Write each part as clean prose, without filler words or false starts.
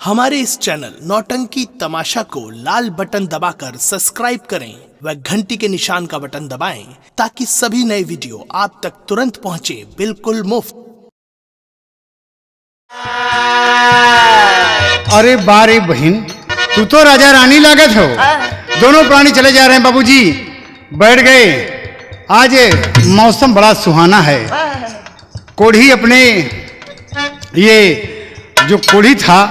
हमारे इस चैनल नौटंकी तमाशा को लाल बटन दबाकर सब्सक्राइब करें व घंटी के निशान का बटन दबाएं ताकि सभी नए वीडियो आप तक तुरंत पहुंचे बिल्कुल मुफ्त। अरे बारे बहन, तू तो राजा रानी लागत हो। दोनों प्राणी चले जा रहे हैं बाबूजी, बैठ गए। आज मौसम बड़ा सुहाना है। कोढ़ी अपने ये जो कोढ़ी था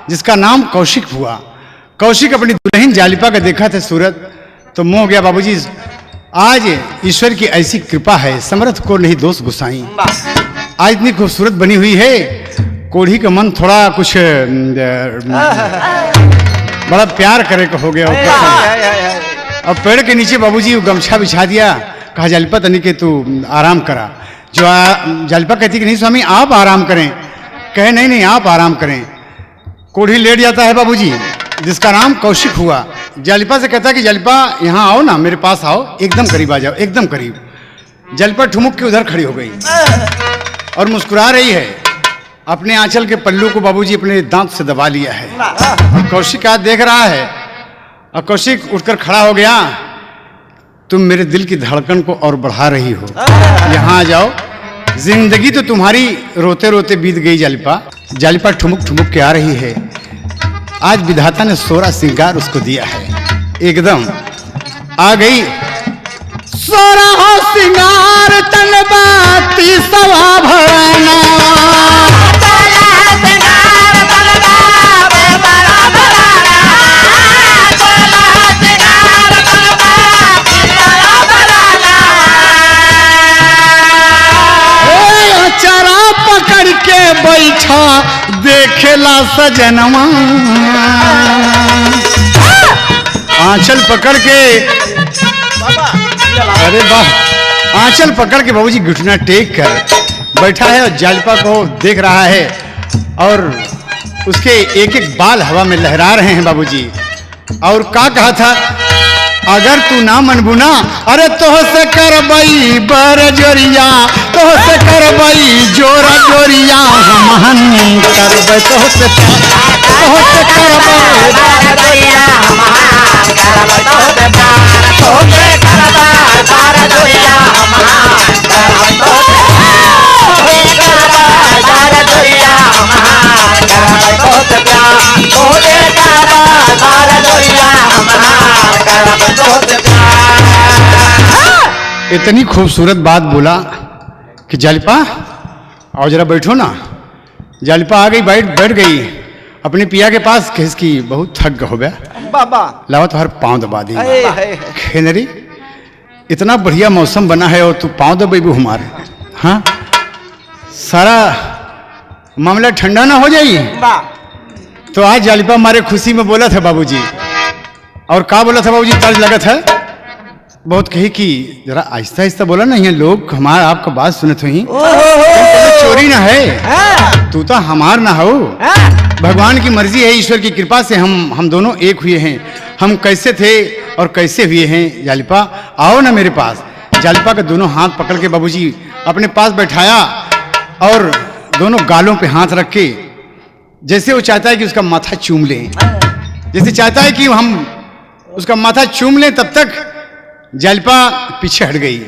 जिसका नाम कौशिक हुआ, कौशिक अपनी दुल्हन जालिपा का देखा था सूरत तो मोह हो गया। बाबूजी आज ईश्वर की ऐसी कृपा है, समर्थ को नहीं दोष गुसाई। आज इतनी खूबसूरत बनी हुई है, कोढ़ी का मन थोड़ा कुछ बड़ा प्यार करे को हो गया। अब पेड़ के नीचे बाबूजी गमछा बिछा दिया, कहा जालिपा तनी के तू आराम करा। जो जालिपा कहती कि नहीं स्वामी आप आराम करें, कहे नहीं नहीं आप आराम करें। कोढ़ी लेट जाता है बाबूजी जिसका नाम कौशिक हुआ। जालिपा से कहता है कि जालिपा यहाँ आओ ना, मेरे पास आओ, एकदम करीब आ जाओ, एकदम करीब। जालिपा ठुमुक के उधर खड़ी हो गई और मुस्कुरा रही है। अपने आंचल के पल्लू को बाबूजी अपने दांत से दबा लिया है और कौशिक आज देख रहा है। और कौशिक उठकर खड़ा हो गया, तुम मेरे दिल की धड़कन को और बढ़ा रही हो, यहाँ आ जाओ। जिंदगी तो तुम्हारी रोते रोते बीत गई जालिपा। जालिपा ठुमुक ठुमुक के आ रही है। आज विधाता ने सोरा श्रृंगार उसको दिया है, एकदम आ गई। सोरा हो श्रृंगार तन बाती सवा भरना, चरा पकड़ के बैठा देखेला सजनवा। आंचल पकड़ के, अरे वाह, आंचल पकड़ के बाबूजी घुटना टेक कर बैठा है और जालिपा को देख रहा है और उसके एक एक बाल हवा में लहरा रहे हैं बाबूजी। और क्या कहा था, अगर तू ना मनबुना, अरे तोह से करबई बर जोरिया, तोह से करबई जोरा जोरिया, हम करबई तोह से करबई बर जोरिया, हम करबई तोह से तोह से करबई बर जोरिया, हम करबई तोह से करबई बर जोरिया, हम करबई तोह से तोह से करबई बर जोरिया, इतनी खूबसूरत बात बोला कि जालिपा आओ जरा बैठो ना। जालिपा आ गई, बैठ गई अपने पिया के पास। किसकी बहुत थक हो गया बाबा, लाओ तो हर पाँव दबा दी। खेनरी इतना बढ़िया मौसम बना है और तू पाँव दबेबू हमारे। हाँ, सारा मामला ठंडा ना हो जाए। तो आज जालिपा हमारे खुशी में बोला था बाबूजी। और क्या बोला था बाबूजी, तर्ज लगत है बहुत, कही कि जरा आहिस्ता आहिस्ता बोला ना, ये लोग हमारा आपका बात सुनत हुई। चोरी ना है, तू तो हमार ना हो। भगवान की मर्जी है, ईश्वर की कृपा से हम दोनों एक हुए हैं। हम कैसे थे और कैसे हुए हैं, जालिपा आओ ना मेरे पास। जालिपा के दोनों हाथ पकड़ के बाबूजी अपने पास बैठाया और दोनों गालों पे हाथ रख के, जैसे वो चाहता है कि उसका माथा चूम ले, जैसे चाहता है कि हम उसका माथा चूम लें, तब तक जालिपा पीछे हट गई।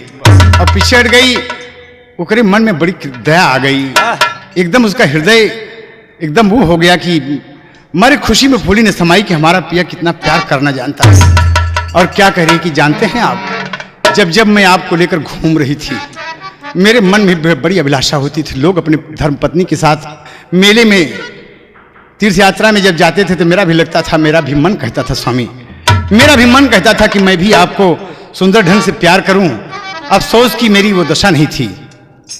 और पीछे हट गई, उसके मन में बड़ी दया आ गई। एकदम उसका हृदय एकदम वो हो गया कि मारे खुशी में फूली ने समाई कि हमारा पिया कितना प्यार करना जानता है। और क्या कह रही कि जानते हैं आप, जब जब मैं आपको लेकर घूम रही थी, मेरे मन में बड़ी अभिलाषा होती थी। लोग अपने धर्मपत्नी के साथ मेले में, तीर्थ यात्रा में जब जाते थे तो मेरा भी लगता था, मेरा भी मन कहता था स्वामी, मेरा भी मन कहता था कि मैं भी आपको सुंदर ढंग से प्यार करूं। अफसोस कि मेरी वो दशा नहीं थी।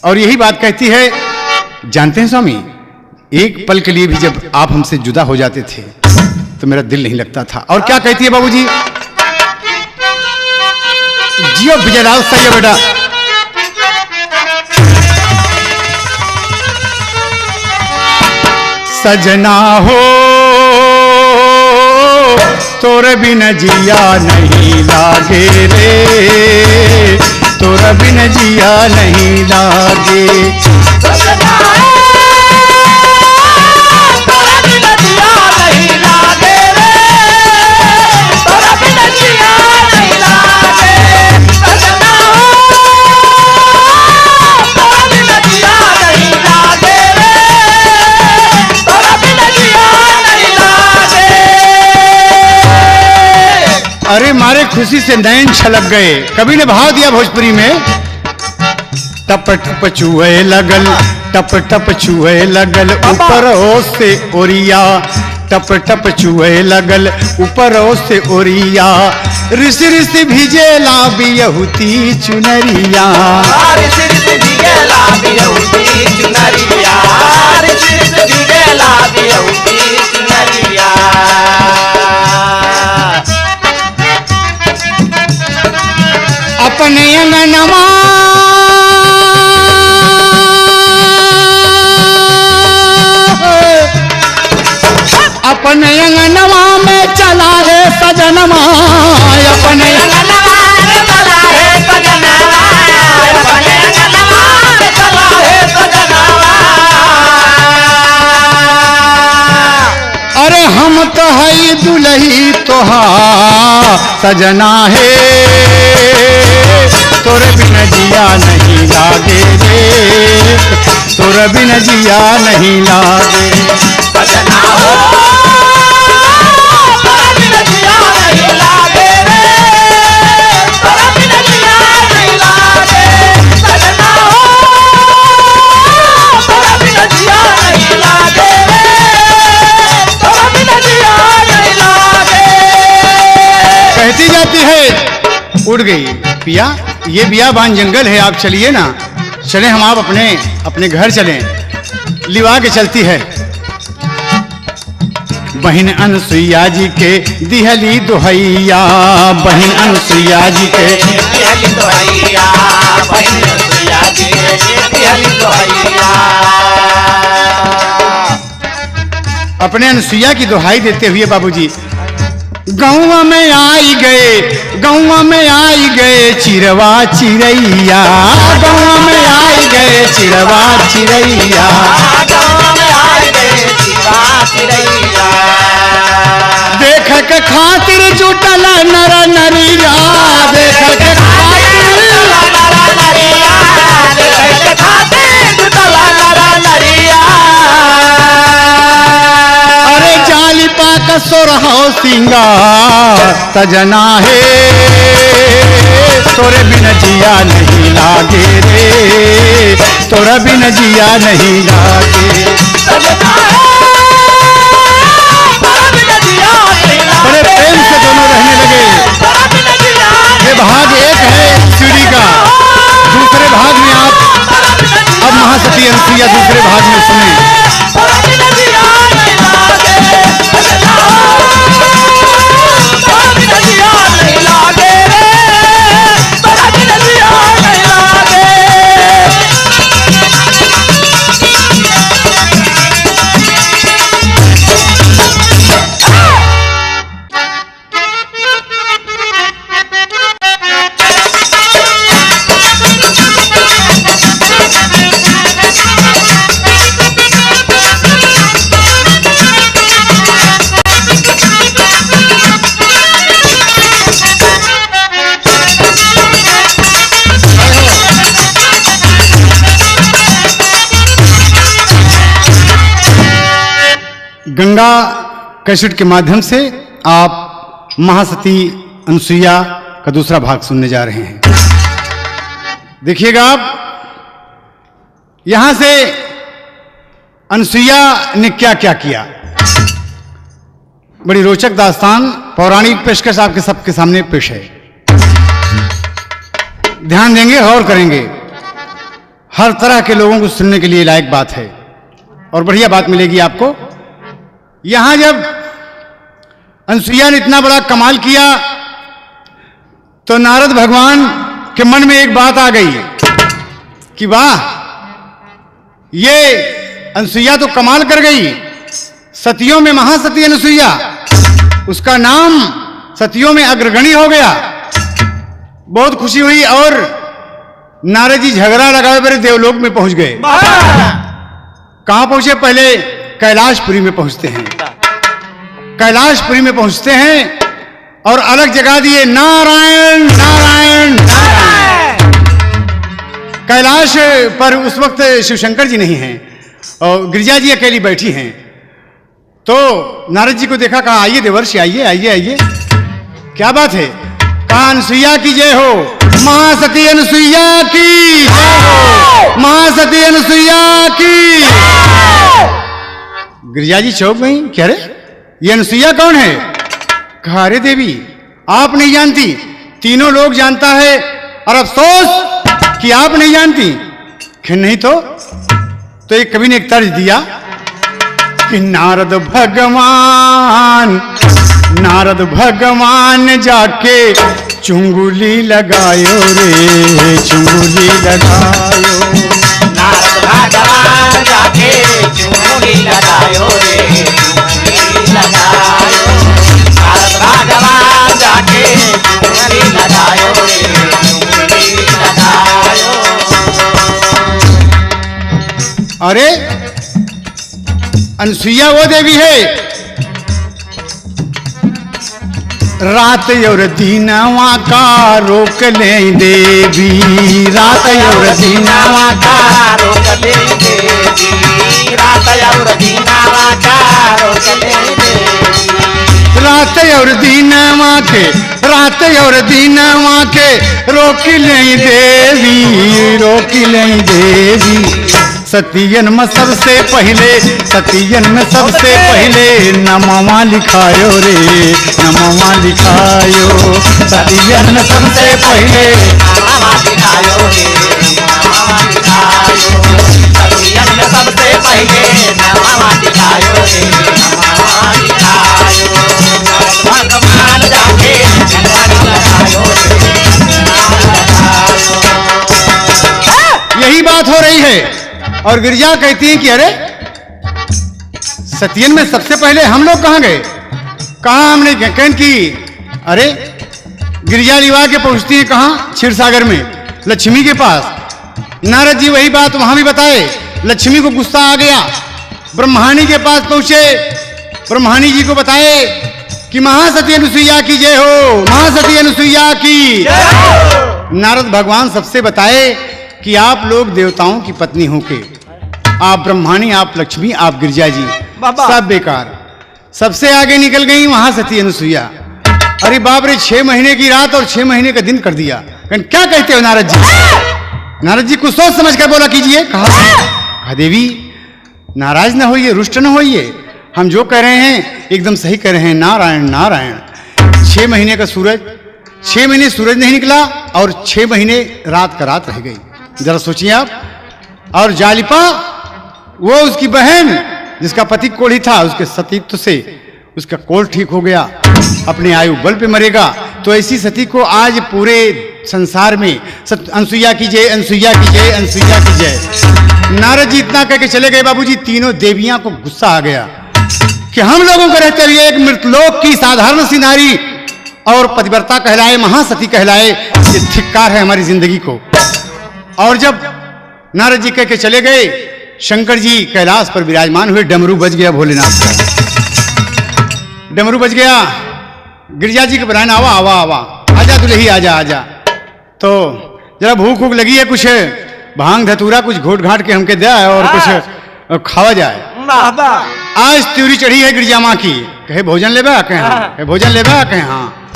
और यही बात कहती है, जानते हैं स्वामी, एक पल के लिए भी जब आप हमसे जुदा हो जाते थे तो मेरा दिल नहीं लगता था। और क्या कहती है बाबूजी, जियो विजयलाल सही है बेटा। सजना हो तोरे बिन जिया नहीं लागे रे, तोरे बिन जिया नहीं लागे। सजना खुशी से नैन छलक गए। कवि ने भाव दिया भोजपुरी में, टप टप चूहे लगल, टप टप चूहे लगल ऊपर से ओरिया, टप टप चूहे लगल ऊपर से ओरिया, ऋषि ऋषि भिजेला बियहुती चुनरिया, ऋषि ऋषि भिजेला बियहुती चुनरिया, ऋषि ऋषि भिजेला बियहुती चुनरिया। अपने अंगनमा अपने अंगनवा में चला है सजनमा, अपने अंगनवा में चला है सजनवा, अपने अंगनवा में चला है सजनवा। अरे हम तो है दुल्ही तोहार सजना है, तोरे बिन जिया नहीं लागे रे, तोरे बिन जिया नहीं लागे सजना हो, तोरा बिन जिया नहीं लागे रे, तोरा बिन जिया नहीं लागे। सजना हो, तोरा बिन जिया नहीं लागे रे, तोरा बिन जिया नहीं लागे। कहती जाती है उड़ गई पिया, ये बियाबान जंगल है, आप चलिए ना, चलें हम आप अपने घर चलें। लिवा के चलती है, बहन अनसुईया जी के दिहली दुहैया, बहन अनसुईया जी के दिहली दुहैया, बहन अनसुईया जी के दिहली दुहैया। अपने अनसुईया की दुहाई देते हुए बाबूजी गौवा में आई गए, गौवा में आई गए चिरवा चिरैया, गौवा में आई गए चिरवा चिरैया, गौवा में आई गए चिरवा चिरैया। देख के खातिर जुटल नर नरिया, देख के खातिर नरा नरिया, देख के खातिर जुटल नरा नरिया। अरे जाली पाक सोरहो सिंगार सजना है, तोरे बिन जिया नहीं लागे रे, तोरे बिन जिया नहीं लागे। सजना है, तोरा बिन जिया नहीं लागे। बड़े प्रेम से दोनों रहने लगे। तोरा बिन जिया ये भाग एक है सीढ़ी का, दूसरे भाग में आप अब महासती अनसुईया दूसरे भाग में सुने। तोरा बिन जिया नहीं लागे। सजना हो, तोरा बिन जिया नहीं लागे रे, तोरा बिन जिया नहीं लागे। गंगा कैसेट के माध्यम से आप महासती अनसुईया का दूसरा भाग सुनने जा रहे हैं। देखिएगा आप, यहां से अनसुईया ने क्या क्या किया, बड़ी रोचक दास्तान पौराणिक पेशकश आपके सबके सामने पेश है। ध्यान देंगे, गौर करेंगे, हर तरह के लोगों को सुनने के लिए लायक बात है और बढ़िया बात मिलेगी आपको। यहां जब अनसुईया ने इतना बड़ा कमाल किया तो नारद भगवान के मन में एक बात आ गई कि वाह, ये अनसुईया तो कमाल कर गई, सतियों में महासती अनसुईया, उसका नाम सतियों में अग्रगणी हो गया। बहुत खुशी हुई और नारद जी झगड़ा लगाए मेरे देवलोक में पहुंच गए। कहां पहुंचे? पहले कैलाशपुरी में पहुंचते हैं। कैलाशपुरी में पहुंचते हैं और अलग जगा दिए नारायण नारायण नारायण। कैलाश पर उस वक्त शिवशंकर जी नहीं हैं और गिरिजा जी अकेली बैठी हैं। तो नारद जी को देखा, कहा आइए देवर्षि, आइए आइए आइए, क्या बात है? कहा अनुसुईया की जय हो, महासती अनुसुईया की जय हो, महासती अनुसुईया की। गिरिजा जी चौंक गई, क्या रे ये अनुसुईया कौन है? कहा अरे देवी आप नहीं जानती, तीनों लोग जानता है और अफसोस कि आप नहीं जानती। कि नहीं तो एक कवि ने एक तर्ज दिया कि नारद भगवान जाके चुंगली लगायो रे, चुंगली लगायो। नारद भगवान जाके चुंगली लगायो रे, चुंगली लगायो। नारद भगवान जाके चुंगली लगायो रे, चुंगली लगायो। अरे अनुसुईया वो देवी है रात और दीनवा का रोक ले देवी, रात और दीनवा का रोक ले देवी, रात और दीनवा का रोक ले देवी। रात और दीनवा के रोक ले देवी, रोक ले देवी। सतियन में सबसे पहले नमवा लिखायो रे, नमवा लिखायो। सतियन में सबसे पहले नमवा लिखायो रे, नमवा लिखायो। सतियन में सबसे पहले नमवा लिखायो रे, नमवा लिखायो। भगवान जाके चुंगली लगायो रे, यही बात हो रही है। और गिरिजा कहती है कि अरे सतियन में सबसे पहले हम लोग कहाँ गए, कहाँ हमने कहन की। अरे गिरिजा लिवा के पहुंचती है कहाँ, क्षीरसागर में लक्ष्मी के पास। नारद जी वही बात वहां भी बताए, लक्ष्मी को गुस्सा आ गया, ब्रह्माणी के पास पहुंचे, ब्रह्माणी जी को बताए कि महासती अनुसुईया की जय हो, महासती अनुसुईया की। नारद भगवान सबसे बताए कि आप लोग देवताओं की पत्नी होके, आप ब्रह्माणी, आप लक्ष्मी, आप गिरिजा जी सब बेकार। सबसे आगे निकल गई महासती अनुसुईया। अरे बाप रे 6 महीने की रात और 6 महीने का दिन कर दिया। क्या कहते हो नारद जी? नारद जी कुछ सोच समझ कर बोला कीजिए। कहा देवी नाराज ना होइए, रुष्ट ना होइए, हम जो कह रहे हैं एकदम सही कह रहे हैं। नारायण नारायण। 6 महीने का सूरज, 6 महीने सूरज नहीं निकला और 6 महीने रात का रात रह गई। जरा सोचिए आप। और जालिपा वो उसकी बहन जिसका पति कोढ़ी था, उसके सतीत्व से उसका कोल ठीक हो गया, अपने आयु बल पे मरेगा। तो ऐसी सती को आज पूरे संसार में अनुसुईया की जय, अनुसुईया की जय, अनुसुईया की जय। नारद जी इतना कह के चले गए बाबूजी। तीनों देवियां को गुस्सा आ गया कि हम लोगों को रहते हुए एक मृतलोक की साधारण सी नारी और पतिव्रता कहलाए, महासती कहलाए, ये धिक्कार है हमारी जिंदगी को। और जब नारद जी कह के चले गए, शंकर जी कैलाश पर विराजमान हुए। डमरू बज गया भोलेनाथ का, डमरू बज गया। गिरिजा जी के बनाना आवा आवा आवा, आजा दुल्ही आजा आजा। तो जरा भूख भूख लगी है, कुछ भांग धतूरा कुछ घोट घाट के हमके दे और कुछ खावा जाए। आज त्योरी चढ़ी है गिरिजा माँ की। कहे भोजन ले बा, कहे भोजन ले बा, कहे हाँ,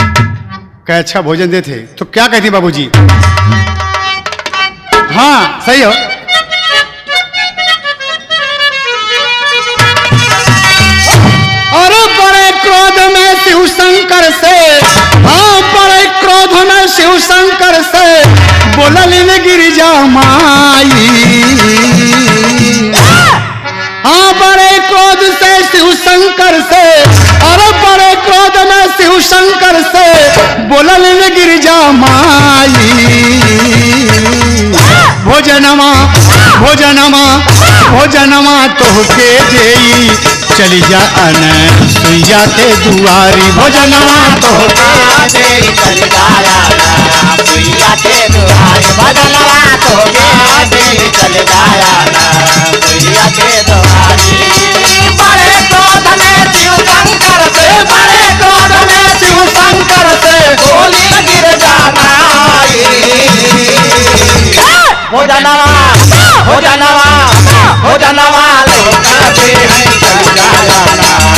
कहे अच्छा भोजन देते। तो क्या कहती बाबूजी? हाँ सही हो। और बड़े क्रोध में शिव शंकर से, हाँ बड़े क्रोध में शिव शंकर से बोललिन गिरिजा माई। हाँ बड़े क्रोध से शिव शंकर से, अरे बड़े क्रोध में शिव शंकर से बोललिन गिरिजा माई। भोजनमा भोजनमा भोजनमा तोहके देई, चली जा अनुसुईया के दुआरी। भोजनमा तोहके देई, चली जाया अनुसुईया के दुआरी। भोजनमा तोहके देई, चली जाया अनुसुईया के दुआरी। बड़े क्रोध में शिव शंकर से, बड़े क्रोध में शिव शंकर से बोली गिरिजा माई। भोजनवा भोजनवा भोजनवा लोग कहते हैं चल जाया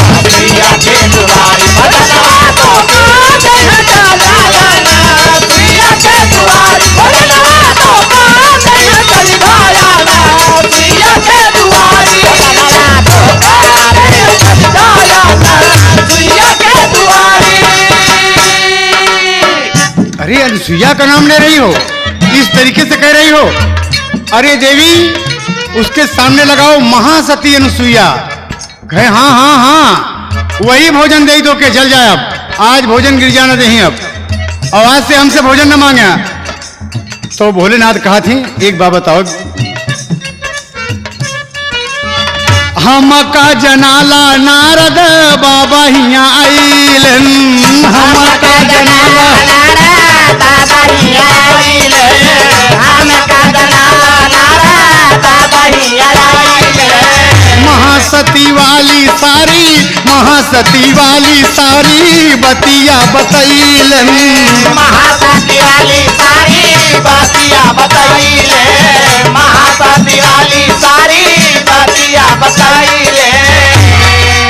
अनुसुईया के दुआरी। भोजनवा तो कहते हैं चल जाया अनुसुईया का नाम ले रही हो, इस तरीके से कह रही हो? अरे देवी, उसके सामने लगाओ महासती अनुसुईया। कहे हाँ हाँ हाँ, वही भोजन दे दो के जल जाए। अब आज भोजन गिर जाना नहीं, अब आज से हमसे भोजन न मांगे। तो भोलेनाथ कहा थी, एक बात बताओ, हमका जनाला नारद बाबा हिया आइलन, हमका जनाला नारद बाबा हिया आइलन, हमका जनाला नारद बाबा हिया आइलन। महासती वाली सारी बतिया बतैलन, महासती वाली सारी बतिया बतैले, महासती वाली सारी बतिया बतैले।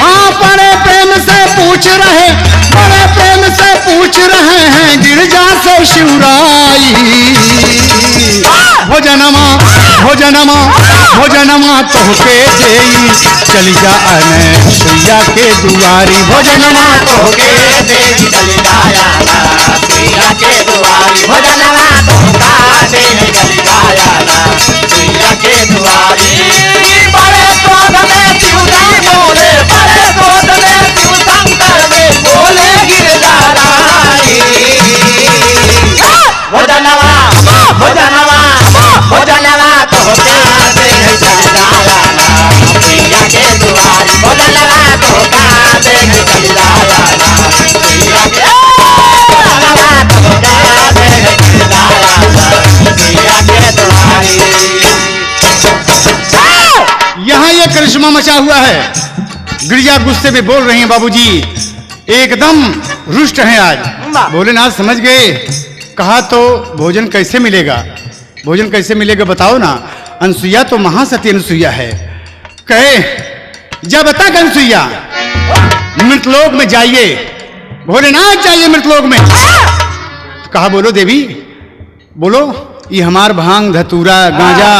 हाँ, बड़े प्रेम से पूछ रहे हैं गिरजा से शिवराई। भोजनमा तोहके देई, चली जा अनुसुईया के दुआरी। भोजनमा तोहके देवी चली जाया सुइया के दुआरी, भोजनवा तोहका देवी चली जाया सुइया के दुआरी। बड़े क्रोध में शिवजी बोले, बड़े क्रोध में शिव शंकर में बोले गिरधाराई। भोजनवा तोहका देवी चली जाया सुइया के दुआरी, भोजनवा तोहका देवी चली जाया सुइया के यहाँ ये करिश्मा मचा हुआ है। गिरिजा गुस्से में बोल रही हैं, बाबूजी एकदम रुष्ट हैं आज। भोलेनाथ समझ गए। कहा तो भोजन कैसे मिलेगा, भोजन कैसे मिलेगा बताओ ना। अनुसुईया तो महासती अनुसुईया है। कहे जब तक अनुसुईया मृतलोक में जाइए, भोलेनाथ जाइए मृतलोक में। कहा बोलो देवी, बोलो, ये हमार भांग धतूरा गांजा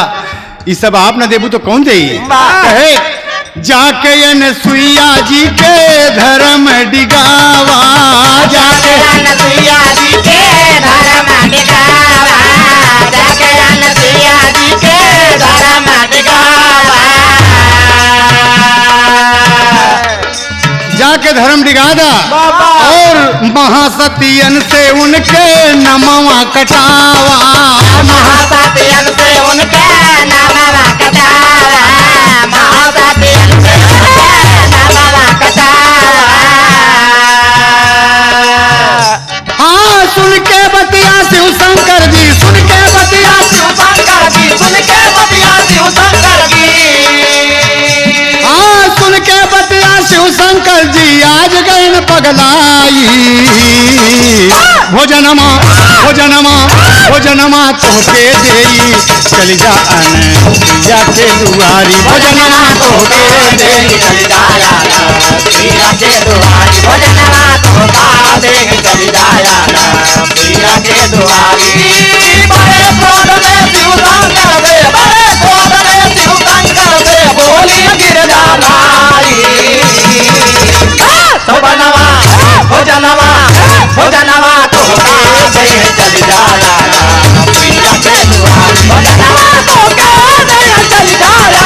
ये सब आप न देबू तो कौन दे? कहे जाके अनुसुईया जी के धर्म डिगावा, जाके अनुसुईया जी के धर्म डिगावा, जाके अनुसुईया जी के धर्म डिगावा। जाके धर्म डिगादा और महासतियन से उनके नमवा कटावा, महासतियन से उनके नमवा कटावा, महासतियन से उनके नमवा कटावा। हाँ, सुन के बतिया शिव शंकर जी, सुन के बतिया शिव शंकर जी, सुन के बतिया शिव शंकर जी। हाँ, सुन के बतिया शिव शंकर जी आज गए न पगलाई। भोजनमा तोहके देई, चली जा अनुसुईया के दुआरी। भोजनमा तोहके देई, चली जाया सुइया के दुआरी, भोजनवा तोहका देवी चली जाया सुइया के दुआरी। बड़े क्रोध में शिव शंकर दे, बड़े क्रोध में शिव शंकर दे बोली गिरधाराई। भोजनवा तोहका देवी चली जाया सुइया के दुआरी, भोजनवा तोहका देवी चली जाया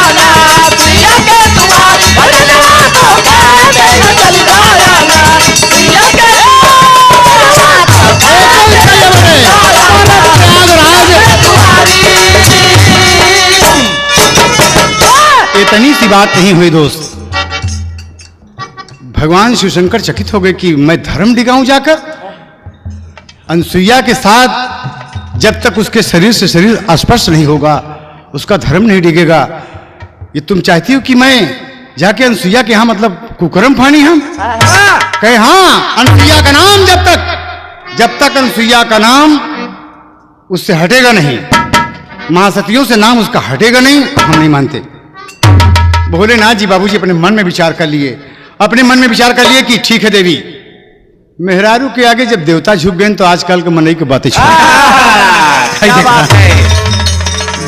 सुइया के दुआरी, भोजनवा तोहका देवी चली जाया सुइया के इतनी सी बात नहीं हुई दोस्त। भगवान शिवशंकर चकित हो गए कि मैं धर्म डिगाऊं जाकर। अनुसुईया के साथ जब तक उसके शरीर से शरीर स्पर्श नहीं होगा, उसका धर्म नहीं डिगेगा। ये तुम चाहती हो कि मैं जाके अनुसुईया के यहाँ मतलब कुकर्म फानी हम? कहे हाँ, अनुसुईया का नाम जब तक अनुसुईया का नाम उससे हटेगा नहीं, महासतियों से नाम उसका हटेगा नहीं, हम नहीं मानते। भोलेनाथ जी बाबूजी अपने मन में विचार कर लिए, कि ठीक है देवी, मेहरारू के आगे जब देवता झुक गए तो आजकल के मनई की बातें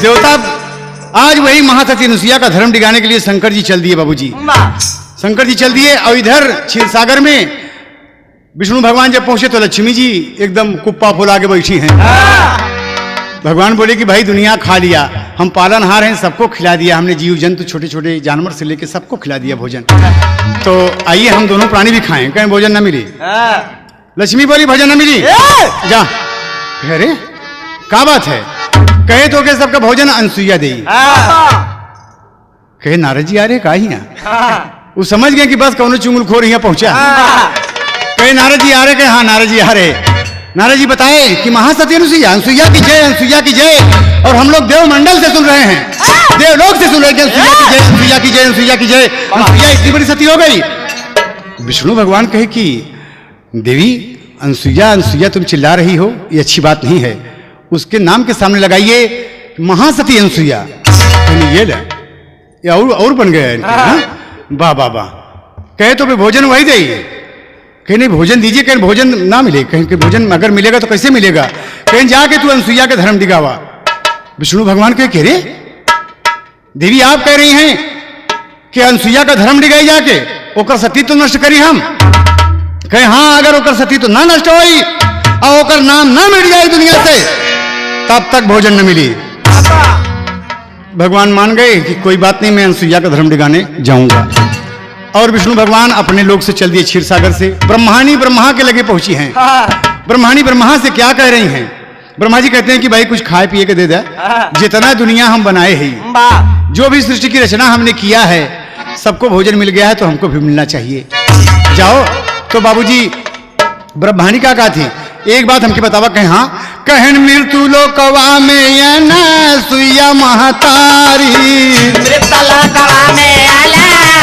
देवता आज वही महासती अनुसुईया का धर्म डिगाने के लिए शंकर जी चल दिए बाबूजी। शंकर जी चल दिए और इधर क्षीरसागर में विष्णु भगवान जब पहुंचे तो लक्ष्मी जी एकदम कुप्पा फुला के बैठी हैं। भगवान बोले कि भाई दुनिया खा लिया, हम पालनहार हैं, सबको खिला दिया हमने, जीव जंतु छोटे छोटे जानवर से लेके सबको खिला दिया भोजन, तो आइए हम दोनों प्राणी भी खाएं, कहीं भोजन न मिली। लक्ष्मी बोली भोजन न मिली, जा। अरे क्या बात है? कहे तो के सबका भोजन अनसुईया दे। कहे नारद जी आ रहे का ही वो समझ गए कि बस कौन चुंगलखोर यहाँ पहुंचा। कहे नारद जी आ रहे, कहे हाँ नारद जी आ रहे। नारद जी बताए कि महासती अनुसुईया, अनुसुईया की जय, अनुसुईया की जय। और हम लोग देवमंडल से सुन रहे हैं, देवलोक से सुन रहे हैं, अनुसुईया की जय, अनुसुईया की जय, अनुसुईया की जय। अनुसुईया इतनी बड़ी सती हो गई। विष्णु भगवान कहे कि देवी अनुसुईया, अनुसुईया तुम चिल्ला रही हो, ये अच्छी बात नहीं है, उसके नाम के सामने लगाइए महासती अनुसुईया। ये ले, ये और बन गया। वाह वाह वाह। कहे तो भोजन वही दे, कहीं नहीं भोजन दीजिए, कहीं भोजन ना मिले, कहीं के भोजन अगर मिलेगा तो कैसे मिलेगा, कहीं जाके तू अनुसुईया के धर्म दिखावा। विष्णु भगवान कह रहे देवी आप कह रही हैं कि अनुसुईया का धर्म दिखाई जाके ओकर सती तो नष्ट करी हम। कहे हाँ अगर ओकर सती तो ना नष्ट होई और ओकर नाम ना मिट जाए दुनिया से तब तक भोजन न मिली। भगवान मान गए कि कोई बात नहीं, मैं अनुसुईया का धर्म दिखाने जाऊंगा। और विष्णु भगवान अपने लोक से चल दिए क्षीर सागर से। ब्रह्मानी ब्रह्मा के लगे पहुंची हैं। ब्रह्मानी ब्रह्मा से क्या कह रही हैं? ब्रह्मा जी कहते हैं कि भाई कुछ खाए पिए के दे दे, जितना दुनिया हम बनाए हैं, जो भी सृष्टि की रचना हमने किया है, सबको भोजन मिल गया है तो हमको भी मिलना चाहिए। जाओ। तो बाबूजी ब्रह्मानी का कहा थी, एक बात हमके बतावा। कहे हाँ, कहन मृत्यु लोकवा में सुईया महतारी, मृत्यु लोकवा में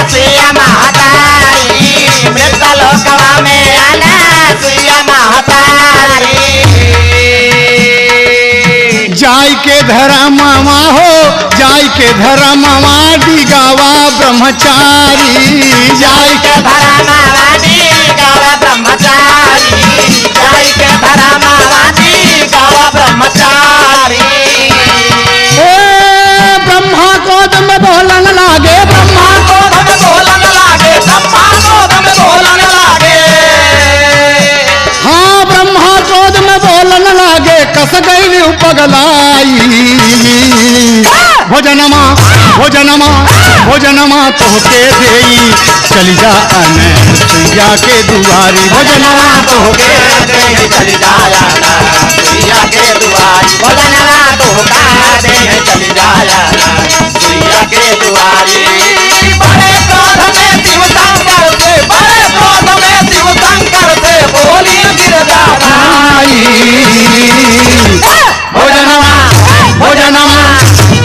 सुईया महतारी, मृत्यु लोकवा में सुईया महतारी। जाय के धर्मवा हो, जाय के धर्मवा दिगावा ब्रह्मचारी, जाय के धर्मवा दिगावा ब्रह्मचारी, जाय के धर्मवा दिगावा ब्रह्मचारी। ब्रह्मा को दम बोलन लागे, ब्रह्मा को दम बोलन लागे, ब्रह्मा को दम बोलन लागे। हाँ ब्रह्मा को दम बोलन लागे, कस गई पगलाई। भोजनमा भोजनमा भोजनमा तोहके देई, चली जा अनुसुईया के दुआरी। भोजनमा तोहके देई, चली जा अनुसुईया के दुआरी। भोजनमा तोहका देई, चली जा अनुसुईया के दुआरी। बड़े क्रोध में शिव शंकर से, बड़े क्रोध में शिव शंकर से बोली गिरधारी। भोजनमा भोजनमा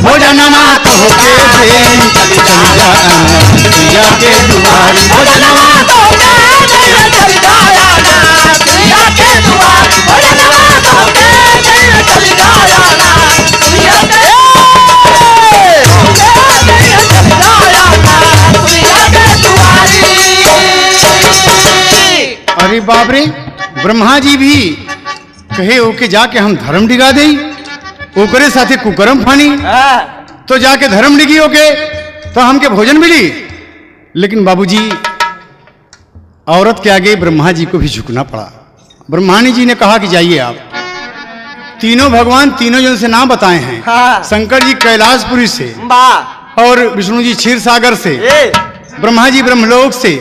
भोजनमा तोहके देई, चली जा अनुसुईया के दुआरी। भोजनमा तोहके देई, चली जा अनुसुईया के दुआरी। भोजनमा तोहके देई, चली जा अनुसुईया के दुआरी। अरे बाप रे, ब्रह्मा जी भी कहे ओके जाके हम धर्म डिगा देई, ओकरे साथे कुकर्म फानी, तो जाके धर्म डिगी ओके तो हमके भोजन मिली। लेकिन बाबूजी औरत के आगे ब्रह्मा जी को भी झुकना पड़ा। ब्रह्मानी जी ने कहा कि जाइए आप। तीनों भगवान तीनों जन से नाम बताए हैं। शंकर जी कैलाशपुरी से, और विष्णु जी क्षीर सागर से, ब्रह्मा जी ब्रह्मलोक से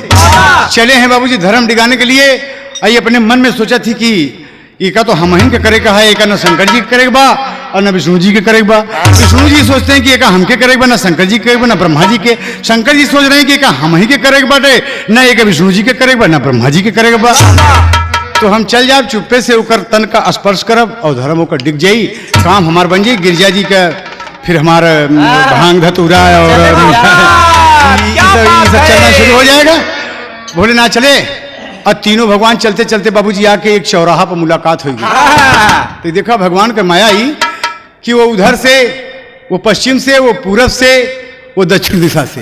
चले हैं बाबूजी धर्म डिगाने के लिए। आई अपने मन में सोचा थी कि एका तो हम के करेगा है, एका न शंकर जी के करेगा और न विष्णु जी के करेगा। विष्णु जी सोचते हैं कि एका हमके करेगा, न शंकर जी करेगा, न ब्रह्मा जी के। शंकर जी सोच रहे हैं कि एका हम ही के करेगा बाटे, न एक विष्णु जी के करेगा, न ब्रह्मा जी के करेगा। तो हम चल जाब चुप्पे से ओकर तन का स्पर्श करब और धर्म होकर डिग जाई, काम हमार बन जाई। गिरजा जी का फिर हमारा भांग धतूरा और सब चलना शुरू हो जाएगा। भोलेनाथ चले और तीनों भगवान चलते चलते बाबूजी आके एक चौराहा पर मुलाकात हुई। तो देखा भगवान का माया ही कि वो उधर से, वो पश्चिम से, वो पूरब से, वो दक्षिण दिशा से,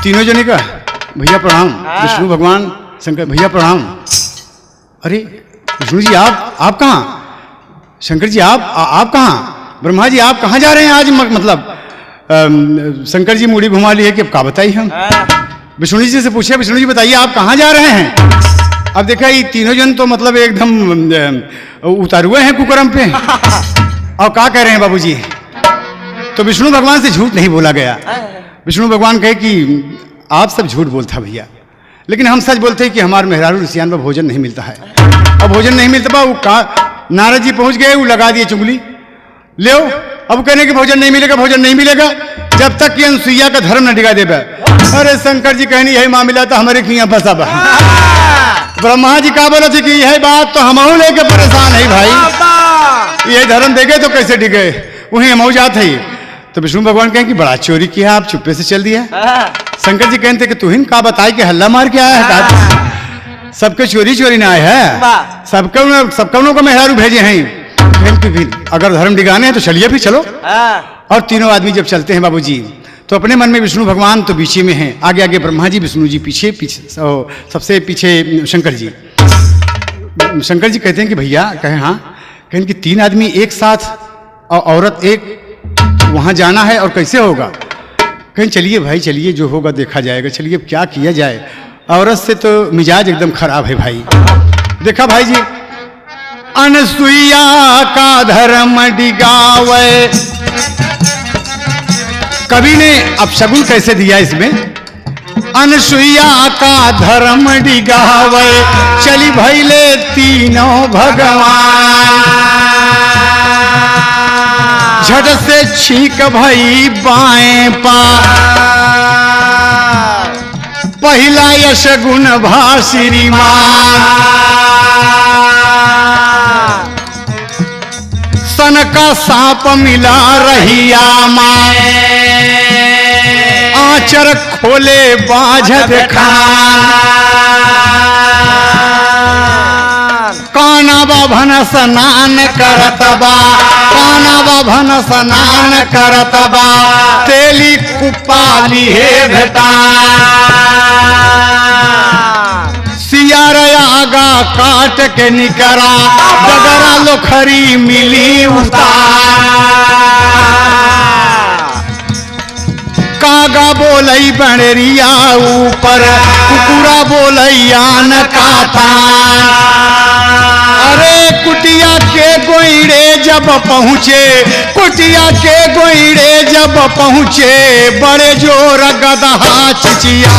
तीनों जने का भैया प्रणाम। विष्णु भगवान शंकर भैया प्रणाम। अरे विष्णु जी आप कहाँ? शंकर जी आप कहाँ? ब्रह्मा जी आप कहाँ जा रहे हैं आज? मतलब शंकर जी मुड़ी घुमा लिए कि अब का बताइए हम। विष्णु जी से पूछे, विष्णु जी बताइए आप कहाँ जा रहे हैं? अब देखा ये तीनों जन तो मतलब एकदम उतारुए हैं कुकरम पे। और क्या कह रहे हैं बाबूजी? तो विष्णु भगवान से झूठ नहीं बोला गया। विष्णु भगवान कहे कि आप सब झूठ बोलता भैया, लेकिन हम सच बोलते हैं कि हमारे मेहरारू ऋषियान में भोजन नहीं मिलता है। और भोजन नहीं मिलता बा, वो नारद जी पहुंच गए, वो लगा दिए चुगली, ले अब कहने कि भोजन नहीं मिलेगा, भोजन नहीं मिलेगा जब तक कि अनुसुईया का धर्म न डिगा देगा। अरे शंकर जी कहनी यही मामला था हमारे की यहाँ फंसा। ब्रह्मा जी का बोला थे कि यह बात तो हम लेके परेशान है भाई, ये धर्म देगे तो कैसे डिगे, वही हम जात है। तो विष्णु भगवान कहें कि बड़ा चोरी किया, आप चुप्पे से चल दिया। शंकर जी कहते कि तू ही का बताए कि हल्ला मार के आया है, सबके चोरी चोरी ना आए है, सबको को मेहरारू भेजे हैं। अगर धर्म डिगाने हैं तो चलिए फिर चलो। और तीनों आदमी जब चलते हैं बाबूजी, तो अपने मन में विष्णु भगवान तो पीछे में हैं, आगे आगे ब्रह्मा जी, विष्णु जी पीछे पीछे, सबसे पीछे शंकर जी। शंकर जी कहते हैं कि भैया, कहें हाँ, कहें कि 3 आदमी एक साथ और औरत एक, वहां जाना है और कैसे होगा? कहें चलिए भाई चलिए, जो होगा देखा जाएगा, चलिए अब क्या किया जाए। औरत से तो मिजाज एकदम खराब है भाई। देखा भाई जी, अनसुईया का धर्म डिगावे, कवि ने अपशगुन कैसे दिया इसमें? अनसुईया का धर्म डिगावे, चली भैले तीनों भगवान, झट से छींक भई बाएं पा, पहला यश गुण भा श्रीमान, सन का सांप मिला रहिया माए, आचर खोले बाझ खान, काना बाभन स्नान करत बा, काना बाभन स्नान करत बा, तेली कुपाली हे भेटा, सियारा आगा काट के निकरा, डगरा लोखरी मिली उतार, कागा बोलई बणरिया ऊपर, कुकुरा बोलैया न काता। अरे कुटिया के गोइड़े जब पहुँचे, कुटिया के गोइड़े जब पहुँचे, बड़े जोर गदहा चिचिया,